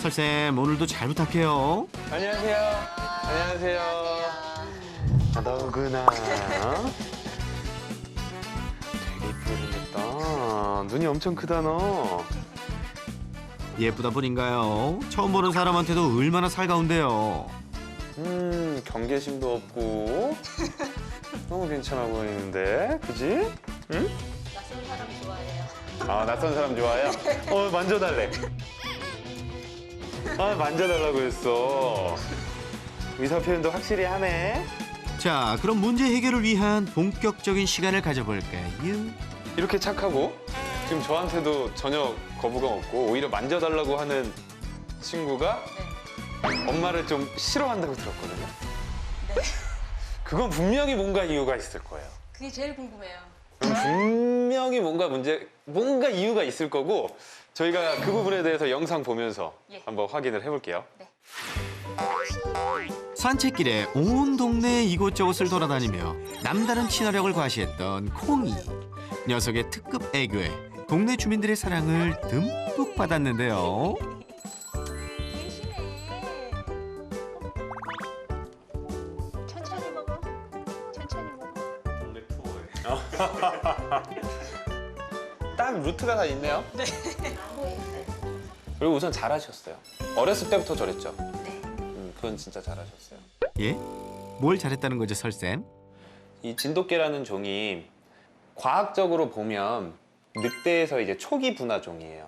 설쌤 오늘도 잘 부탁해요. 안녕하세요. 안녕하세요. 너구나. 되게 이쁘게 생겼다. 눈이 엄청 크다 너. 예쁘다 뿐인가요? 처음 보는 사람한테도 얼마나 살가운데요. 경계심도 없고 너무 괜찮아 보이는데, 그지? 응? 낯선 사람 좋아해요. 아, 낯선 사람 좋아해요? 만져달래. 만져달라고 했어. 의사 표현도 확실히 하네. 자, 그럼 문제 해결을 위한 본격적인 시간을 가져볼까요? 이렇게 착하고 지금 저한테도 전혀 거부감 없고 오히려 만져달라고 하는 친구가 엄마를 좀 싫어한다고 들었거든요. 네. 그건 분명히 뭔가 이유가 있을 거예요. 그게 제일 궁금해요. 분명히 뭔가 이유가 있을 거고 저희가 그 부분에 대해서 영상 보면서 예. 한번 확인을 해볼게요. 네. 산책길에 온 동네 이곳저곳을 돌아다니며 남다른 친화력을 과시했던 콩이. 녀석의 특급 애교에 동네 주민들의 사랑을 듬뿍 받았는데요. 계시네. 천천히 먹어. 천천히 먹어. 동네 투어에. 딱 루트가 다 있네요. 네. 그리고 우선 잘하셨어요. 어렸을 때부터 저랬죠. 네. 그건 진짜 잘하셨어요. 예? 뭘 잘했다는 거죠, 설쌤? 이 진돗개라는 종이 과학적으로 보면 늑대에서 이제 초기 분화종이에요.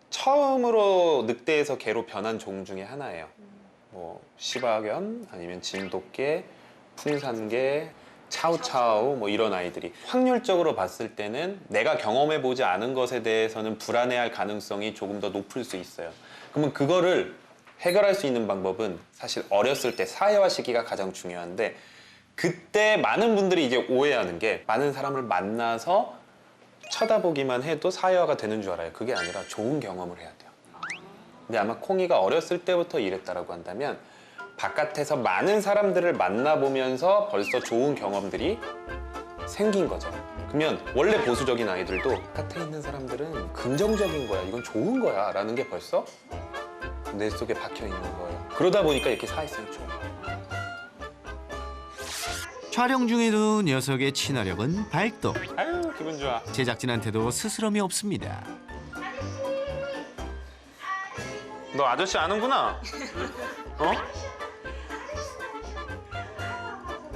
처음으로 늑대에서 개로 변한 종 중에 하나예요. 뭐 시바견 아니면 진돗개, 풍산개, 차우차우 뭐 이런 아이들이 확률적으로 봤을 때는 내가 경험해 보지 않은 것에 대해서는 불안해할 가능성이 조금 더 높을 수 있어요. 그러면 그거를 해결할 수 있는 방법은 사실 어렸을 때 사회화 시기가 가장 중요한데 그때 많은 분들이 이제 오해하는 게 많은 사람을 만나서 쳐다보기만 해도 사회화가 되는 줄 알아요. 그게 아니라 좋은 경험을 해야 돼요. 근데 아마 콩이가 어렸을 때부터 이랬다라고 한다면 바깥에서 많은 사람들을 만나보면서 벌써 좋은 경험들이 생긴 거죠. 그러면 원래 보수적인 아이들도 바깥에 있는 사람들은 긍정적인 거야, 이건 좋은 거야 라는 게 벌써 내 속에 박혀 있는 거예요. 그러다 보니까 이렇게 사회성이 좋은 거예요. 촬영 중에도 녀석의 친화력은 발동. 아유, 기분 좋아. 제작진한테도 스스럼이 없습니다. 너 아저씨 아는구나. 어?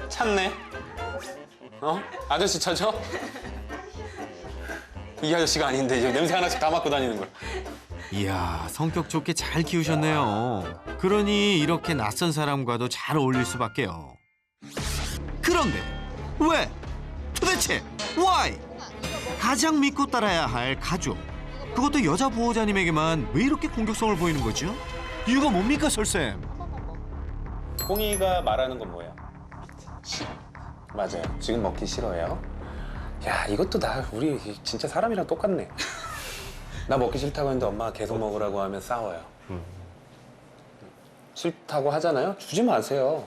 찾네. 아저씨 찾아? 이 아저씨가 아닌데 이제 냄새 하나씩 다 맡고 다니는 걸. 이야, 성격 좋게 잘 키우셨네요. 그러니 이렇게 낯선 사람과도 잘 어울릴 수밖에요. 그런데 왜? 도대체 why? 가장 믿고 따라야 할 가족. 그것도 여자 보호자님에게만 왜 이렇게 공격성을 보이는 거죠? 이유가 뭡니까, 설쌤? 콩이가 말하는 건 뭐예요? 맞아요. 지금 먹기 싫어요. 야, 이것도 우리 진짜 사람이랑 똑같네. 나 먹기 싫다고 했는데 엄마가 계속 먹으라고 하면 싸워요. 싫다고 하잖아요? 주지 마세요.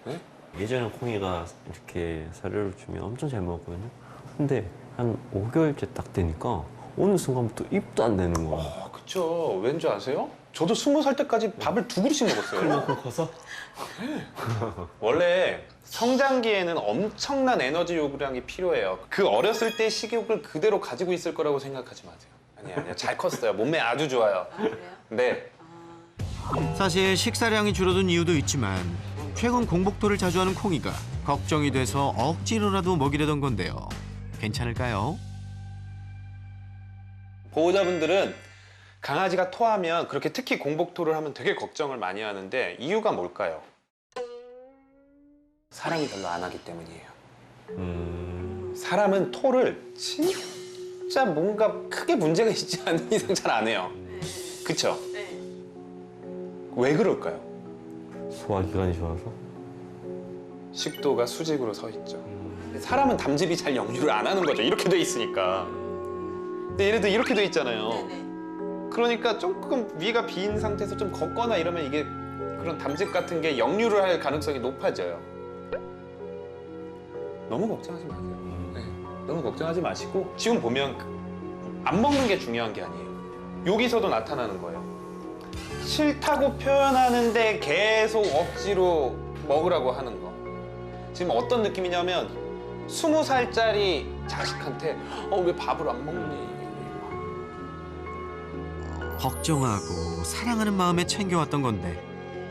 네? 예전에 콩이가 이렇게 사료를 주면 엄청 잘 먹었거든요. 근데 한 5개월째 딱 되니까 어느 순간부터 입도 안 되는 거야. 그쵸. 왠지 아세요? 저도 20살 때까지 밥을 2그릇씩 먹었어요. 그만큼 커서? 원래 성장기에는 엄청난 에너지 요구량이 필요해요. 그 어렸을 때 식욕을 그대로 가지고 있을 거라고 생각하지 마세요. 아니야. 잘 컸어요. 몸매 아주 좋아요. 그래요? 네. 사실 식사량이 줄어든 이유도 있지만 최근 공복토를 자주 하는 콩이가 걱정이 돼서 억지로라도 먹이려던 건데요. 괜찮을까요? 보호자분들은 강아지가 토하면 그렇게 특히 공복토를 하면 되게 걱정을 많이 하는데 이유가 뭘까요? 사람이 별로 안 하기 때문이에요. 사람은 토를 진짜 뭔가 크게 문제가 있지 않은 이상 잘 안 해요. 그쵸? 네. 왜 그럴까요? 소화기관이 좋아서? 식도가 수직으로 서 있죠. 사람은 담즙이 잘 역류를 안 하는 거죠. 이렇게 돼 있으니까. 근데 얘네도 이렇게 돼 있잖아요. 네네. 그러니까 조금 위가 빈 상태에서 좀 걷거나 이러면 이게 그런 담즙 같은 게 역류를 할 가능성이 높아져요. 너무 걱정하지 마세요. 네. 너무 걱정하지 마시고 지금 보면 안 먹는 게 중요한 게 아니에요. 여기서도 나타나는 거예요. 싫다고 표현하는데 계속 억지로 먹으라고 하는 거. 지금 어떤 느낌이냐면 20살짜리 자식한테 왜 밥을 안 먹니? 걱정하고 사랑하는 마음에 챙겨왔던 건데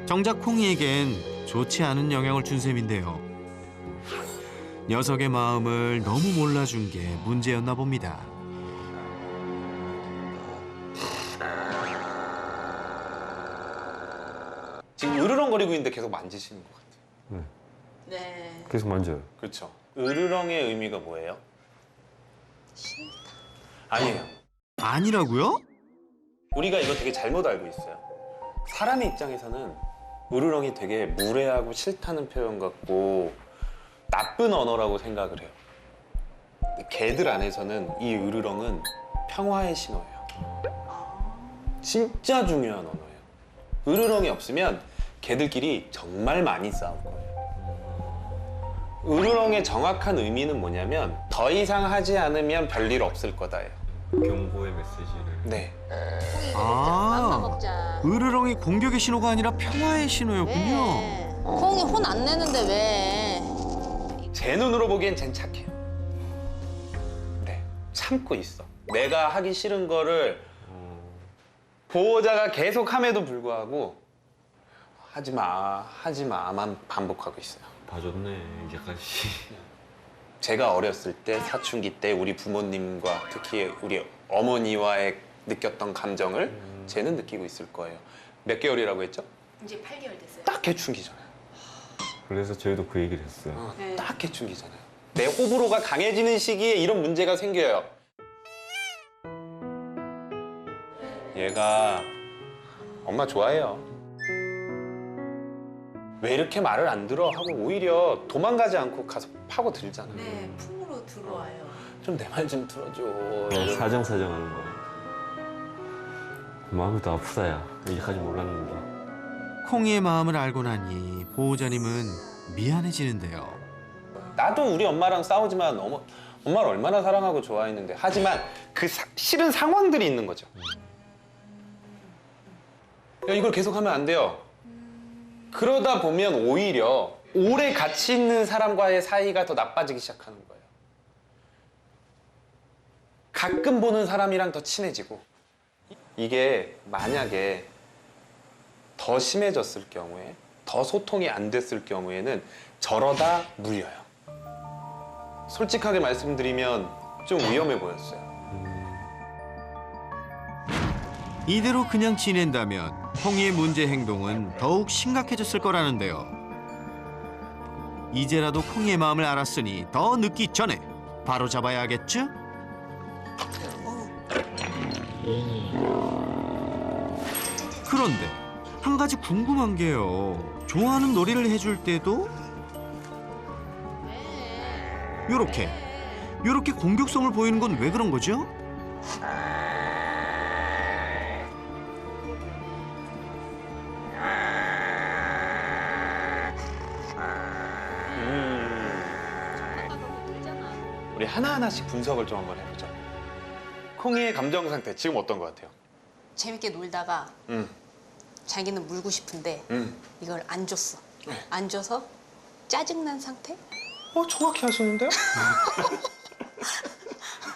정작 콩이에겐 좋지 않은 영향을 준 셈인데요. 녀석의 마음을 너무 몰라준 게 문제였나 봅니다. 지금 으르렁거리고 있는데 계속 만지시는 것 같아요. 네. 계속 만져요. 그렇죠. 으르렁의 의미가 뭐예요? 아니에요. 아니라고요? 우리가 이거 되게 잘못 알고 있어요. 사람의 입장에서는 으르렁이 되게 무례하고 싫다는 표현 같고 나쁜 언어라고 생각을 해요. 근데 개들 안에서는 이 으르렁은 평화의 신호예요. 진짜 중요한 언어예요. 으르렁이 없으면 개들끼리 정말 많이 싸울 거예요. 으르렁의 정확한 의미는 뭐냐면 더 이상 하지 않으면 별일 없을 거다예요. 경고의 메시지를. 네. 콩이 아. 맘마 먹자. 으르렁이 공격의 신호가 아니라 평화의 신호였군요. 왜? 콩이 혼 안 내는데 왜? 제 눈으로 보기엔 쟨 착해요. 네, 참고 있어. 내가 하기 싫은 거를 보호자가 계속 함에도 불구하고 하지 마만 반복하고 있어요. 봐줬네 이제까지. 제가 어렸을 때 사춘기 때 우리 부모님과 특히 우리 어머니와의 느꼈던 감정을 쟤는 느끼고 있을 거예요. 몇 개월이라고 했죠? 이제 8개월 됐어요. 딱 개춘기잖아요. 그래서 저희도 그 얘기를 했어요. 네. 딱 개춘기잖아요. 내 호불호가 강해지는 시기에 이런 문제가 생겨요. 얘가 엄마 좋아해요. 왜 이렇게 말을 안 들어? 하고 오히려 도망가지 않고 가서 파고들잖아요. 네, 품으로 들어와요. 좀 내 말 좀 들어줘. 그냥 사정사정하는 거. 마음이 더 아프다 야. 이제까지 몰랐는데. 콩이의 마음을 알고 나니 보호자님은 미안해지는데요. 나도 우리 엄마랑 싸우지만 엄마를 얼마나 사랑하고 좋아했는데. 하지만 그 싫은 상황들이 있는 거죠. 야, 이걸 계속하면 안 돼요. 그러다 보면 오히려 오래 같이 있는 사람과의 사이가 더 나빠지기 시작하는 거예요. 가끔 보는 사람이랑 더 친해지고. 이게 만약에 더 심해졌을 경우에, 더 소통이 안 됐을 경우에는 저러다 물려요. 솔직하게 말씀드리면 좀 위험해 보였어요. 이대로 그냥 지낸다면 콩이의 문제 행동은 더욱 심각해졌을 거라는데요. 이제라도 콩이의 마음을 알았으니 더 늦기 전에 바로 잡아야겠죠? 그런데 한 가지 궁금한 게요. 좋아하는 놀이를 해줄 때도 요렇게 공격성을 보이는 건 왜 그런 거죠? 우리 하나하나씩 분석을 좀 한번 해보죠. 콩이의 감정 상태 지금 어떤 것 같아요? 재밌게 놀다가 자기는 물고 싶은데 이걸 안 줬어. 안 줘서 짜증난 상태? 정확히 하시는데요?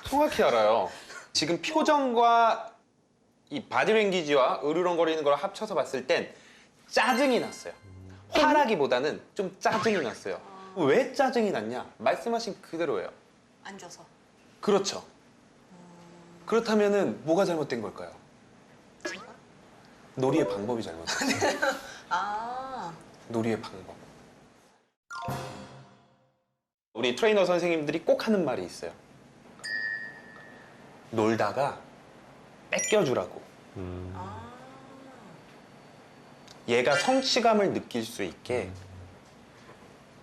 정확히 알아요. 지금 표정과 이 바디랭귀지와 으르렁거리는 걸 합쳐서 봤을 땐 짜증이 났어요. 화나기보다는 좀 짜증이 났어요. 왜 짜증이 났냐? 말씀하신 그대로예요. 안 줘서. 그렇죠. 그렇다면은 뭐가 잘못된 걸까요? 놀이의 방법이 잘못됐어요. 아. 놀이의 방법. 우리 트레이너 선생님들이 꼭 하는 말이 있어요. 놀다가 뺏겨주라고. 얘가 성취감을 느낄 수 있게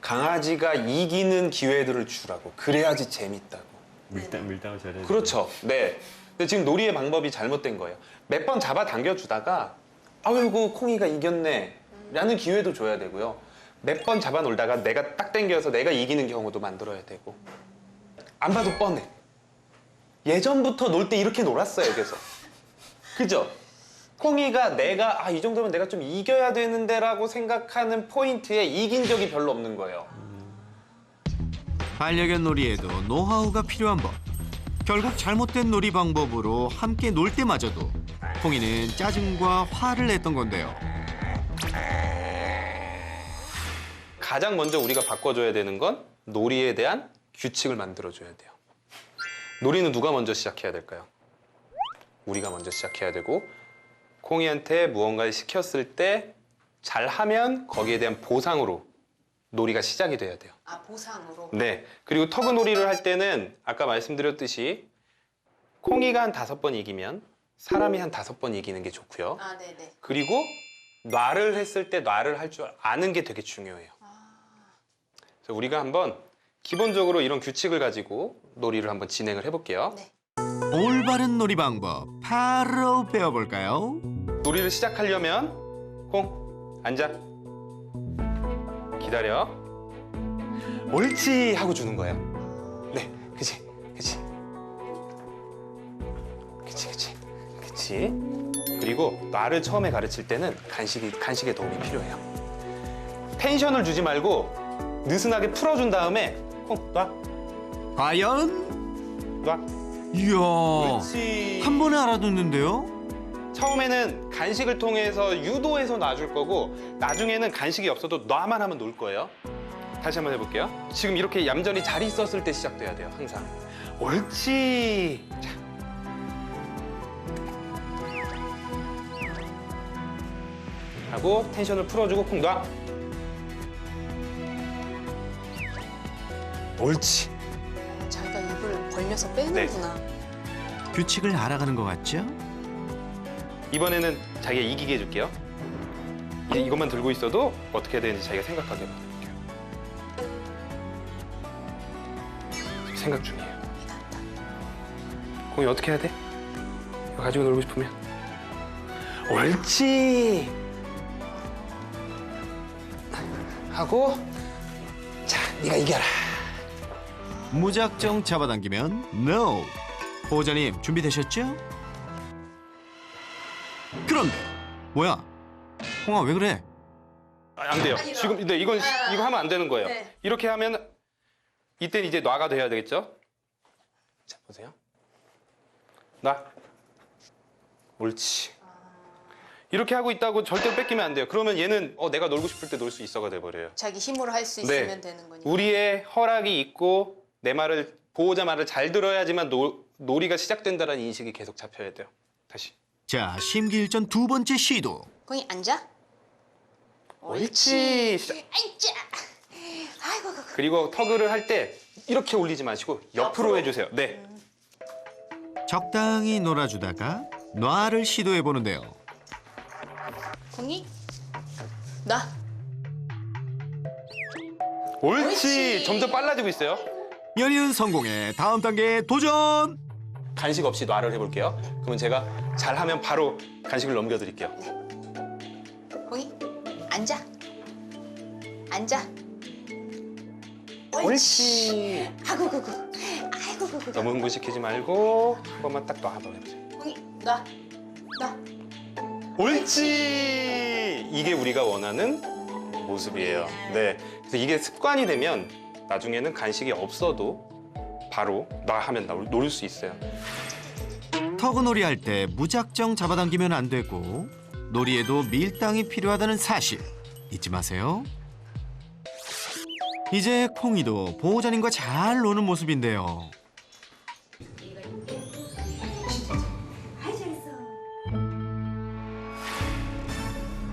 강아지가 이기는 기회들을 주라고. 그래야지 재밌다고. 밀당을 잘해. 그렇죠. 네. 근데 지금 놀이의 방법이 잘못된 거예요. 몇 번 잡아 당겨주다가 아이고 콩이가 이겼네 라는 기회도 줘야 되고요. 몇 번 잡아 놀다가 내가 딱 당겨서 내가 이기는 경우도 만들어야 되고. 안 봐도 뻔해. 예전부터 놀 때 이렇게 놀았어요, 계속. 그죠? 콩이가 내가 이 정도면 내가 좀 이겨야 되는데라고 생각하는 포인트에 이긴 적이 별로 없는 거예요. 반려견 놀이에도 노하우가 필요한 법. 결국 잘못된 놀이 방법으로 함께 놀 때마저도 콩이는 짜증과 화를 냈던 건데요. 가장 먼저 우리가 바꿔줘야 되는 건 놀이에 대한 규칙을 만들어줘야 돼요. 놀이는 누가 먼저 시작해야 될까요? 우리가 먼저 시작해야 되고 콩이한테 무언가를 시켰을 때 잘하면 거기에 대한 보상으로 놀이가 시작이 돼야 돼요. 아, 보상으로? 네. 그리고 터그 놀이를 할 때는 아까 말씀드렸듯이 콩이가 한 5번 이기면 사람이 한 5번 이기는 게 좋고요. 아, 네네. 그리고 놔를 했을 때 놔를 할 줄 아는 게 되게 중요해요. 그래서 우리가 한번 기본적으로 이런 규칙을 가지고 놀이를 한번 진행을 해볼게요. 네. 올바른 놀이 방법 바로 배워볼까요? 놀이를 시작하려면 콩 앉아 기다려 옳지 하고 주는 거예요. 네, 그치. 그리고 놔를 처음에 가르칠 때는 간식의 도움이 필요해요. 텐션을 주지 말고 느슨하게 풀어준 다음에 콩 놔. 과연? 놔. 이야, 옳지. 한 번에 알아듣는데요? 처음에는 간식을 통해서 유도해서 놔줄 거고 나중에는 간식이 없어도 놔만 하면 놀 거예요. 다시 한번 해볼게요. 지금 이렇게 얌전히 잘 있었을 때 시작돼야 돼요. 항상. 옳지. 자. 하고 텐션을 풀어주고 콩 놔. 옳지. 자기가 입을 벌려서 빼는구나. 규칙을 알아가는 것 같죠? 이번에는 자기가 이기게 해줄게요. 이것만 들고 있어도 어떻게 해야 되는지 자기가 생각하게 만들게요. 생각 중이에요. 공이 어떻게 해야 돼? 이거 가지고 놀고 싶으면 옳지 하고 자 네가 이겨라. 무작정 잡아당기면 NO! 보호자님 준비되셨죠? 그런데 뭐야? 홍아 왜 그래? 안 돼요. 아니요. 지금 근데 이거 하면 안 되는 거예요. 네. 이렇게 하면 이때 이제 놔가 돼야 되겠죠? 자 보세요. 놔. 옳지. 이렇게 하고 있다고 절대로 뺏기면 안 돼요. 그러면 얘는 내가 놀고 싶을 때 놀 수 있어가 돼버려요. 자기 힘으로 할 수 네. 있으면 되는 거니까. 우리의 허락이 있고 내 말을 보호자 말을 잘 들어야지만 놀이가 시작된다는 인식이 계속 잡혀야 돼요. 다시. 자, 심기일전 두 번째 시도. 공이 앉아. 옳지. 앉아. 아이고. 그리고 터그를 할 때 이렇게 올리지 마시고 옆으로 해주세요. 네. 적당히 놀아주다가 놔를 시도해 보는데요. 공이 나. 옳지. 옳지. 점점 빨라지고 있어요. 연이은 성공에 다음 단계 도전! 간식 없이 놔를 해볼게요. 그러면 제가 잘하면 바로 간식을 넘겨드릴게요. 공이 앉아. 앉아. 옳지. 아이고. 너무 흥분시키지 말고 한 번만 딱 놔봐 해보세요. 공이 나. 옳지. 이게 우리가 원하는 모습이에요. 네. 그래서 이게 습관이 되면 나중에는 간식이 없어도 바로 놔 하면 놀 수 있어요. 터그놀이 할 때 무작정 잡아당기면 안 되고 놀이에도 밀당이 필요하다는 사실 잊지 마세요. 이제 콩이도 보호자님과 잘 노는 모습인데요.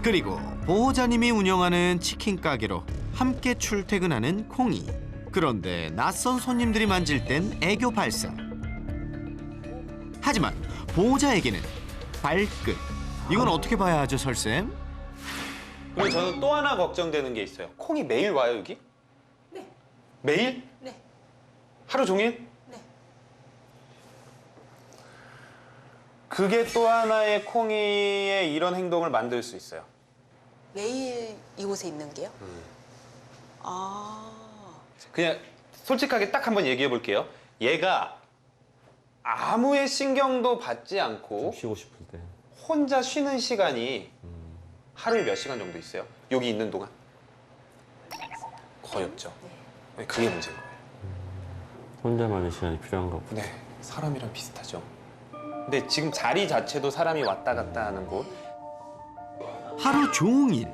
그리고 보호자님이 운영하는 치킨 가게로 함께 출퇴근하는 콩이. 그런데 낯선 손님들이 만질 땐 애교 발사. 하지만 보호자에게는 발끝. 이건 어떻게 봐야 하죠, 설쌤? 그리고 저는 또 하나 걱정되는 게 있어요. 콩이 매일 와요, 여기? 네. 매일? 네. 하루 종일? 네. 그게 또 하나의 콩이의 이런 행동을 만들 수 있어요. 매일 이곳에 있는 게요? 그냥 솔직하게 딱 한번 얘기해 볼게요. 얘가 아무의 신경도 받지 않고 쉬고 싶을 때. 혼자 쉬는 시간이 하루에 몇 시간 정도 있어요? 여기 있는 동안? 거의 없죠. 그게 문제인 거예요. 혼자만의 시간이 필요한가 보다. 네, 사람이랑 비슷하죠. 근데 지금 자리 자체도 사람이 왔다 갔다 하는 곳. 하루 종일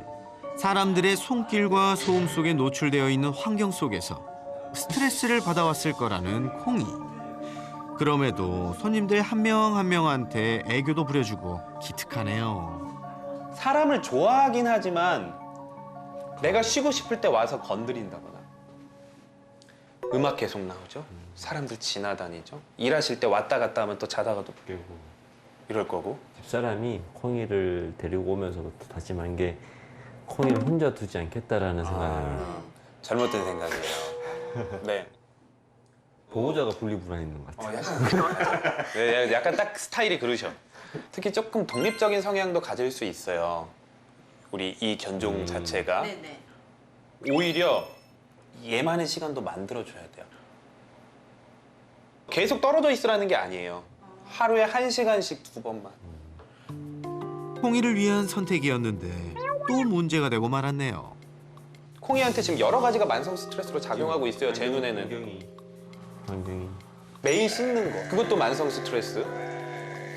사람들의 손길과 소음 속에 노출되어 있는 환경 속에서 스트레스를 받아왔을 거라는 콩이. 그럼에도 손님들 한 명 한 명한테 애교도 부려주고 기특하네요. 사람을 좋아하긴 하지만 내가 쉬고 싶을 때 와서 건드린다거나 음악 계속 나오죠. 사람들 지나다니죠. 일하실 때 왔다 갔다 하면 또 자다가도 그리고 이럴 거고. 집사람이 콩이를 데리고 오면서부터 다짐한 게 콩이를 혼자 두지 않겠다라는 생각을. 잘못된 생각이에요. 네. 보호자가 분리불안했는 것 같아요. 네, 약간 딱 스타일이 그러셔. 특히 조금 독립적인 성향도 가질 수 있어요. 우리 이 견종 자체가. 네네. 오히려 얘만의 시간도 만들어줘야 돼요. 계속 떨어져 있으라는 게 아니에요. 하루에 1시간씩 2번만. 콩이를 위한 선택이었는데 또 문제가 되고 말았네요. 콩이한테 지금 여러 가지가 만성 스트레스로 작용하고 있어요. 제 눈에는. 환경이. 매일 씻는 거, 그것도 만성 스트레스.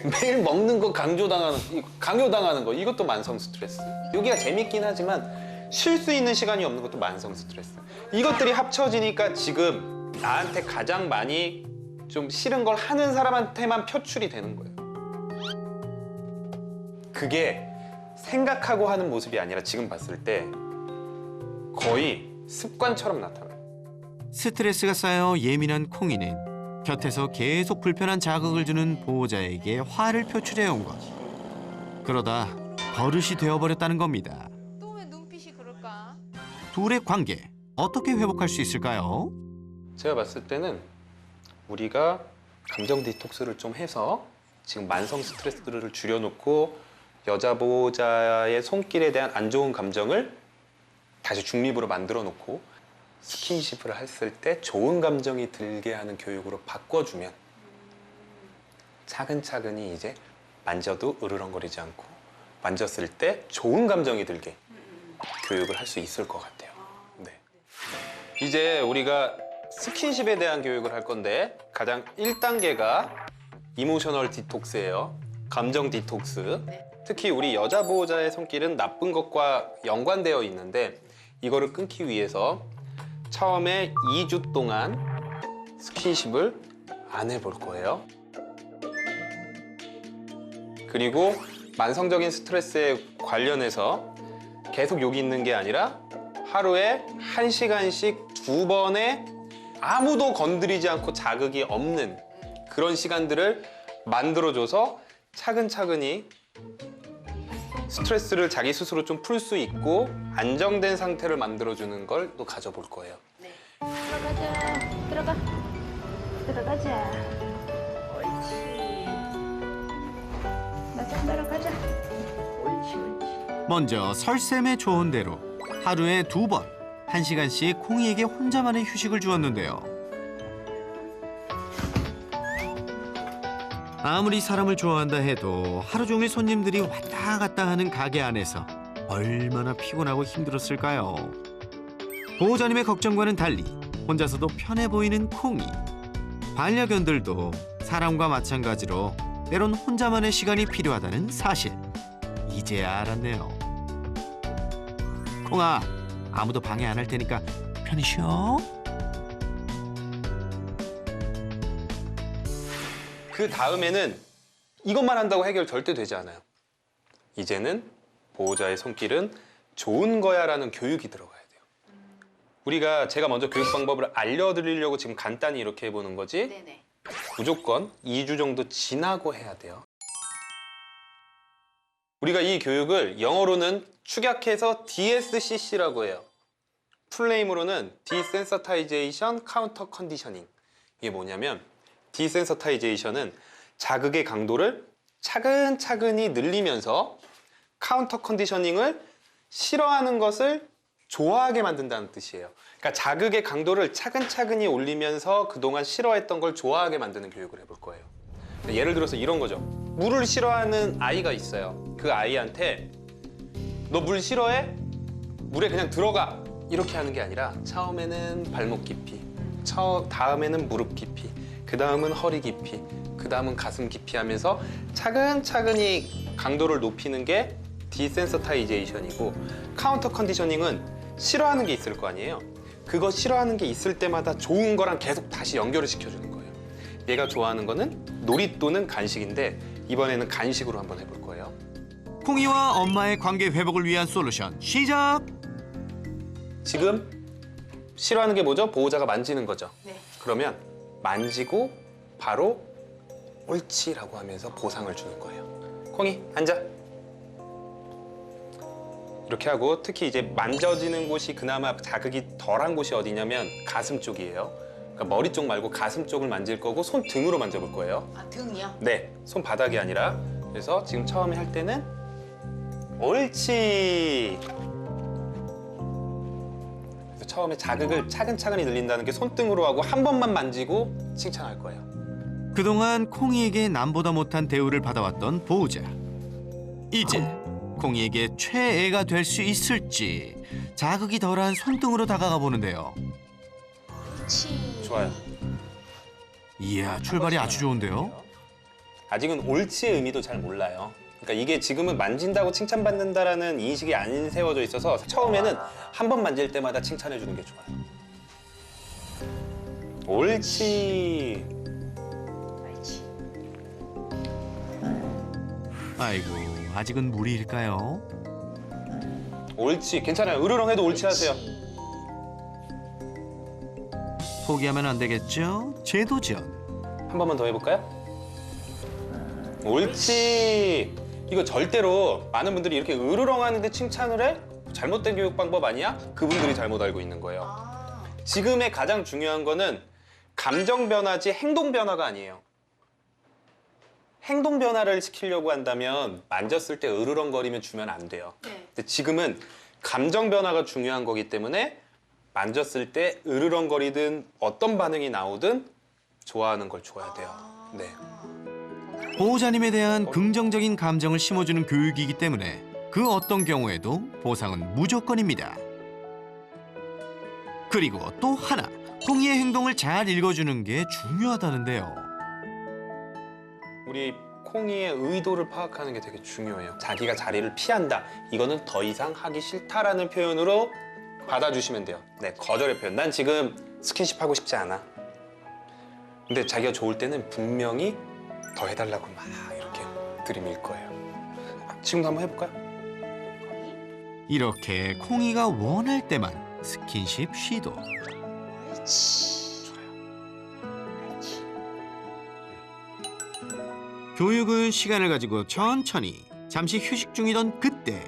매일 먹는 거 강요당하는 거, 이것도 만성 스트레스. 여기가 재밌긴 하지만 쉴 수 있는 시간이 없는 것도 만성 스트레스. 이것들이 합쳐지니까 지금 나한테 가장 많이 좀 싫은 걸 하는 사람한테만 표출이 되는 거예요. 그게 생각하고 하는 모습이 아니라 지금 봤을 때 거의 습관처럼 나타나요. 스트레스가 쌓여 예민한 콩이는 곁에서 계속 불편한 자극을 주는 보호자에게 화를 표출해온 것. 그러다 버릇이 되어버렸다는 겁니다. 또 왜 눈빛이 그럴까? 둘의 관계 어떻게 회복할 수 있을까요? 제가 봤을 때는 우리가 감정 디톡스를 좀 해서 지금 만성 스트레스를 줄여놓고 여자 보호자의 손길에 대한 안 좋은 감정을 다시 중립으로 만들어 놓고 스킨십을 했을 때 좋은 감정이 들게 하는 교육으로 바꿔주면 차근차근히 이제 만져도 으르렁거리지 않고 만졌을 때 좋은 감정이 들게 교육을 할 수 있을 것 같아요. 네. 이제 우리가 스킨십에 대한 교육을 할 건데 가장 1단계가 이모셔널 디톡스예요. 감정 디톡스. 특히 우리 여자 보호자의 손길은 나쁜 것과 연관되어 있는데 이거를 끊기 위해서 처음에 2주 동안 스킨십을 안 해볼 거예요. 그리고 만성적인 스트레스에 관련해서 계속 여기 있는 게 아니라 하루에 1시간씩 2번의 아무도 건드리지 않고 자극이 없는 그런 시간들을 만들어줘서 차근차근히 스트레스를 자기 스스로 좀 풀 수 있고 안정된 상태를 만들어주는 걸 또 가져볼 거예요. 들어가자. 들어가. 들어가자. 옳지. 맞아, 들어가자. 옳지, 옳지. 먼저 설쌤의 조언대로 하루에 2번 1시간씩 콩이에게 혼자만의 휴식을 주었는데요. 아무리 사람을 좋아한다 해도 하루 종일 손님들이 왔다 갔다 하는 가게 안에서 얼마나 피곤하고 힘들었을까요? 보호자님의 걱정과는 달리 혼자서도 편해 보이는 콩이. 반려견들도 사람과 마찬가지로 때론 혼자만의 시간이 필요하다는 사실. 이제야 알았네요. 콩아, 아무도 방해 안 할 테니까 편히 쉬어. 그 다음에는 이것만 한다고 해결 절대 되지 않아요. 이제는 보호자의 손길은 좋은 거야 라는 교육이 들어가야 돼요. 제가 먼저 교육 방법을 알려드리려고 지금 간단히 이렇게 해보는 거지. 네네. 무조건 2주 정도 지나고 해야 돼요. 우리가 이 교육을 영어로는 축약해서 DSCC라고 해요. 풀네임으로는 Desensitization Counter Conditioning. 이게 뭐냐면 디센서타이제이션은 자극의 강도를 차근차근히 늘리면서 카운터 컨디셔닝을 싫어하는 것을 좋아하게 만든다는 뜻이에요. 그러니까 자극의 강도를 차근차근히 올리면서 그동안 싫어했던 걸 좋아하게 만드는 교육을 해볼 거예요. 예를 들어서 이런 거죠. 물을 싫어하는 아이가 있어요. 그 아이한테 너 물 싫어해? 물에 그냥 들어가. 이렇게 하는 게 아니라 처음에는 발목 깊이, 다음에는 무릎 깊이, 그 다음은 허리 깊이, 그 다음은 가슴 깊이 하면서 차근차근히 강도를 높이는 게 디센서타이제이션이고, 카운터 컨디셔닝은 싫어하는 게 있을 거 아니에요. 그거 싫어하는 게 있을 때마다 좋은 거랑 계속 다시 연결을 시켜주는 거예요. 얘가 좋아하는 거는 놀이 또는 간식인데 이번에는 간식으로 한번 해볼 거예요. 콩이와 엄마의 관계 회복을 위한 솔루션 시작! 지금 싫어하는 게 뭐죠? 보호자가 만지는 거죠. 네. 그러면 만지고 바로 옳지라고 하면서 보상을 주는 거예요. 콩이 앉아. 이렇게 하고, 특히 이제 만져지는 곳이 그나마 자극이 덜한 곳이 어디냐면 가슴 쪽이에요. 그러니까 머리 쪽 말고 가슴 쪽을 만질 거고 손등으로 만져볼 거예요. 아, 등이요? 네, 손바닥이 아니라. 그래서 지금 처음에 할 때는 옳지. 그래서 처음에 자극을 차근차근히 늘린다는 게 손등으로 하고 한 번만 만지고 칭찬할 거예요. 그동안 콩이에게 남보다 못한 대우를 받아왔던 보호자. 이제 콩이에게 최애가 될 수 있을지 자극이 덜한 손등으로 다가가 보는데요. 치. 좋아요. 이야, 출발이 아주 좋은데요. 아직은 옳지의 의미도 잘 몰라요. 그러니까 이게 지금은 만진다고 칭찬받는다라는 인식이 안 세워져 있어서 처음에는 한 번 만질 때마다 칭찬해 주는 게 좋아요. 옳지. 옳지. 아이고, 아직은 무리일까요? 옳지. 괜찮아요. 으르렁해도 옳지 하세요. 포기하면 안 되겠죠? 재도전. 한 번만 더 해볼까요? 옳지. 이거 절대로 많은 분들이 이렇게 으르렁하는데 칭찬을 해? 잘못된 교육 방법 아니야? 그분들이 잘못 알고 있는 거예요. 아, 지금의 가장 중요한 거는 감정 변화지 행동 변화가 아니에요. 행동 변화를 시키려고 한다면 만졌을 때 으르렁거리면 주면 안 돼요. 네. 근데 지금은 감정 변화가 중요한 거기 때문에 만졌을 때 으르렁거리든 어떤 반응이 나오든 좋아하는 걸 줘야 돼요. 네. 보호자님에 대한 긍정적인 감정을 심어주는 교육이기 때문에 그 어떤 경우에도 보상은 무조건입니다. 그리고 또 하나, 콩이의 행동을 잘 읽어주는 게 중요하다는데요. 우리 콩이의 의도를 파악하는 게 되게 중요해요. 자기가 자리를 피한다. 이거는 더 이상 하기 싫다라는 표현으로 받아주시면 돼요. 네, 거절의 표현. 난 지금 스킨십 하고 싶지 않아. 근데 자기가 좋을 때는 분명히 더 해달라고 막 이렇게 들이밀 거예요. 지금도 한번 해볼까요? 이렇게 콩이가 원할 때만 스킨십 시도. 옳지. 옳지. 교육은 시간을 가지고 천천히. 잠시 휴식 중이던 그때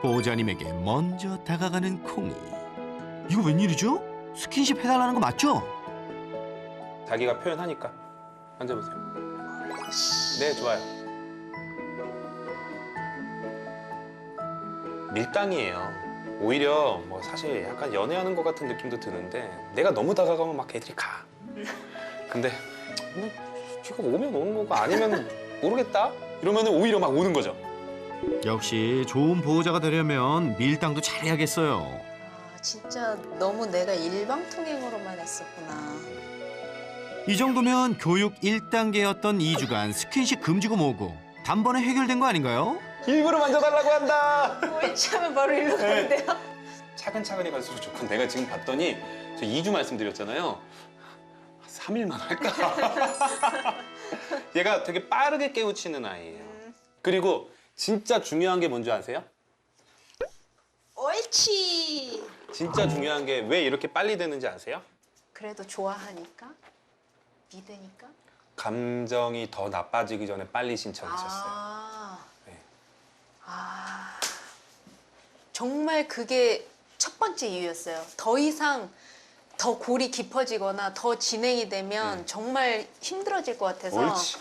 보호자님에게 먼저 다가가는 콩이. 이거 웬일이죠? 스킨십 해달라는 거 맞죠? 자기가 표현하니까 만져보세요. 네, 좋아요. 밀당이에요. 오히려 뭐 사실 약간 연애하는 것 같은 느낌도 드는데 내가 너무 다가가면 막 애들이 가. 근데 뭐 지가 오면 오는 거고 아니면 모르겠다 이러면 오히려 막 오는 거죠. 역시 좋은 보호자가 되려면 밀당도 잘해야겠어요. 아, 진짜 너무 내가 일방통행으로만 했었구나. 이 정도면 교육 1단계였던 2주간 스킨십 금지고 뭐고 단번에 해결된 거 아닌가요? 일부러 만져달라고 한다. 옳지 하면 바로 일로 가는데요? 차근차근히 갈수록 좋고 내가 지금 봤더니 저 2주 말씀드렸잖아요. 3일만 할까? 얘가 되게 빠르게 깨우치는 아이예요. 그리고 진짜 중요한 게 뭔지 아세요? 옳지. 진짜 중요한 게 왜 이렇게 빨리 되는지 아세요? 그래도 좋아하니까? 믿으니까? 감정이 더 나빠지기 전에 빨리 신청하셨어요. 아. 네. 아. 정말 그게 첫 번째 이유였어요. 더 이상 더 골이 깊어지거나 더 진행이 되면 정말 힘들어질 것 같아서. 옳지.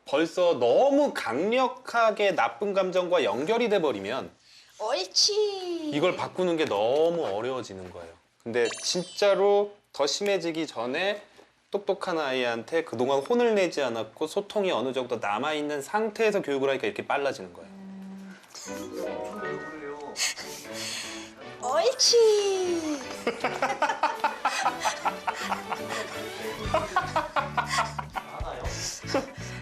벌써 너무 강력하게 나쁜 감정과 연결이 돼 버리면 옳지. 이걸 바꾸는 게 너무 어려워지는 거예요. 근데 진짜로 더 심해지기 전에 똑똑한 아이한테 그동안 혼을 내지 않았고 소통이 어느 정도 남아있는 상태에서 교육을 하니까 이렇게 빨라지는 거예요. 옳지.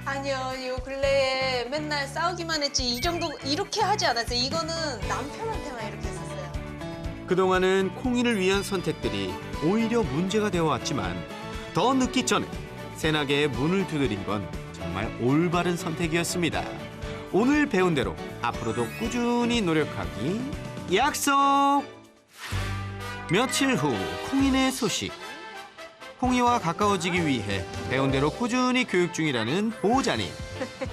아니요, 요 근래에 맨날 싸우기만 했지 이 정도 이렇게 하지 않았어요. 이거는 남편한테만 이렇게 했었어요. 그동안은 콩이를 위한 선택들이 오히려 문제가 되어왔지만 더 늦기 전에 새나개의 문을 두드린 건 정말 올바른 선택이었습니다. 오늘 배운 대로 앞으로도 꾸준히 노력하기 약속! 며칠 후 콩이네 소식. 콩이와 가까워지기 위해 배운 대로 꾸준히 교육 중이라는 보호자님.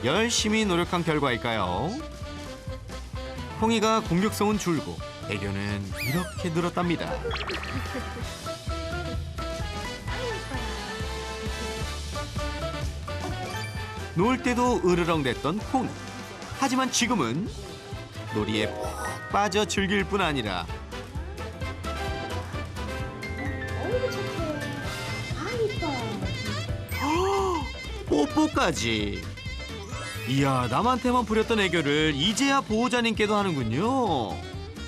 열심히 노력한 결과일까요? 콩이가 공격성은 줄고 애교는 이렇게 늘었답니다. 놀 때도 으르렁댔던 콩이. 하지만 지금은 놀이에 푹 빠져 즐길 뿐 아니라 어이구 착해. 아 이뻐. 뽀뽀까지. 이야, 남한테만 부렸던 애교를 이제야 보호자님께도 하는군요.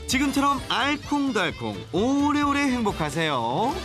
지금처럼 알콩달콩 오래오래 행복하세요.